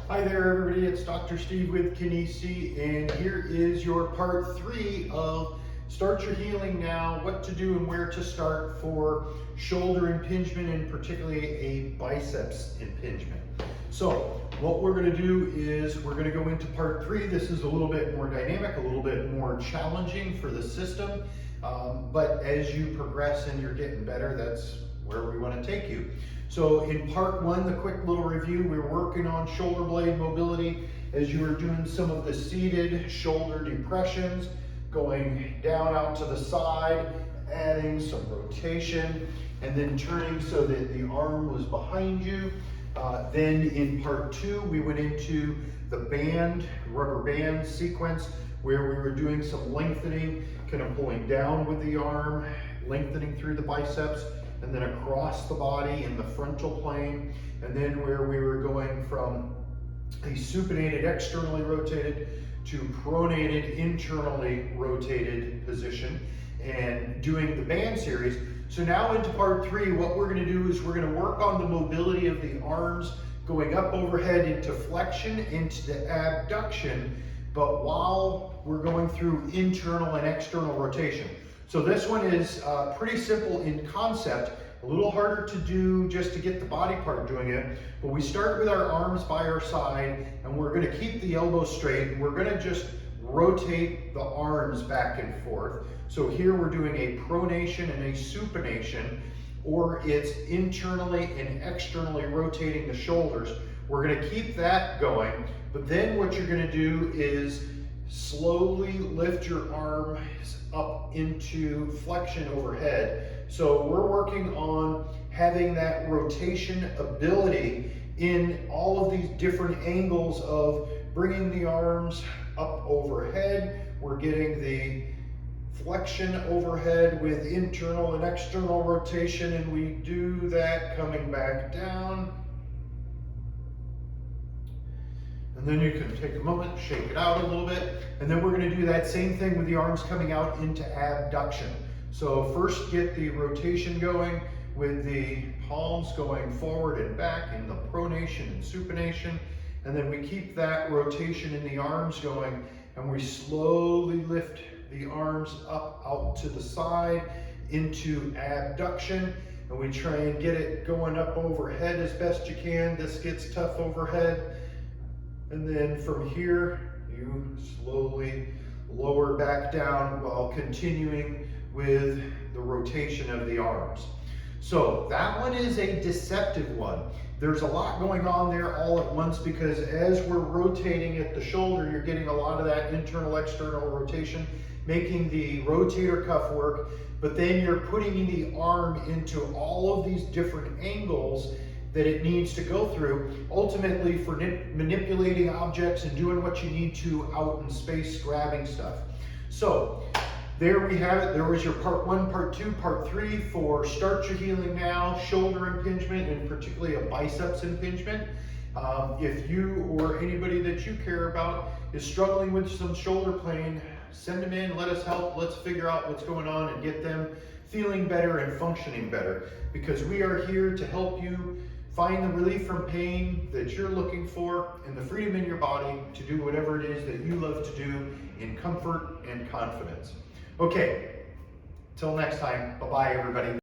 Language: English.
Hi there everybody, it's Dr. Steve with Kinesi, and here is your part 3 of Start Your Healing Now, what to do and where to start for shoulder impingement, and particularly a biceps impingement. So what we're going to do is we're going to go into part 3. This is a little bit more dynamic, a little bit more challenging for the system, but as you progress and you're getting better, that's where we want to take you. So in part 1, the quick little review, we were working on shoulder blade mobility as you were doing some of the seated shoulder depressions, going down out to the side, adding some rotation, and then turning so that the arm was behind you. Then in part 2, we went into the rubber band sequence where we were doing some lengthening, kind of pulling down with the arm, lengthening through the biceps, and then across the body in the frontal plane, and then where we were going from a supinated externally rotated to pronated internally rotated position and doing the band series. So now into part 3, what we're going to do is we're going to work on the mobility of the arms going up overhead into flexion, into the abduction, but while we're going through internal and external rotation. So this one is pretty simple in concept, a little harder to do just to get the body part doing it, but we start with our arms by our side, and we're going to keep the elbows straight, and we're going to just rotate the arms back and forth. So here we're doing a pronation and a supination, or it's internally and externally rotating the shoulders. We're going to keep that going, but then what you're going to do is slowly lift your arms up into flexion overhead. So we're working on having that rotation ability in all of these different angles of bringing the arms up overhead. We're getting the flexion overhead with internal and external rotation, and we do that coming back down. And then you can take a moment, shake it out a little bit, and then we're going to do that same thing with the arms coming out into abduction. So first get the rotation going with the palms going forward and back in the pronation and supination, and then we keep that rotation in the arms going, and we slowly lift the arms up out to the side into abduction, and we try and get it going up overhead as best you can. This gets tough overhead. And then from here, you slowly lower back down while continuing with the rotation of the arms. So that one is a deceptive one. There's a lot going on there all at once, because as we're rotating at the shoulder, you're getting a lot of that internal external rotation, making the rotator cuff work, but then you're putting the arm into all of these different angles that it needs to go through, ultimately for manipulating objects and doing what you need to out in space, grabbing stuff. So there we have it. There was your part 1, part 2, part 3 for Start Your Healing Now, shoulder impingement, and particularly a biceps impingement. If you or anybody that you care about is struggling with some shoulder pain, send them in, let us help, let's figure out what's going on and get them feeling better and functioning better, because we are here to help you find the relief from pain that you're looking for and the freedom in your body to do whatever it is that you love to do in comfort and confidence. Okay, till next time, bye-bye everybody.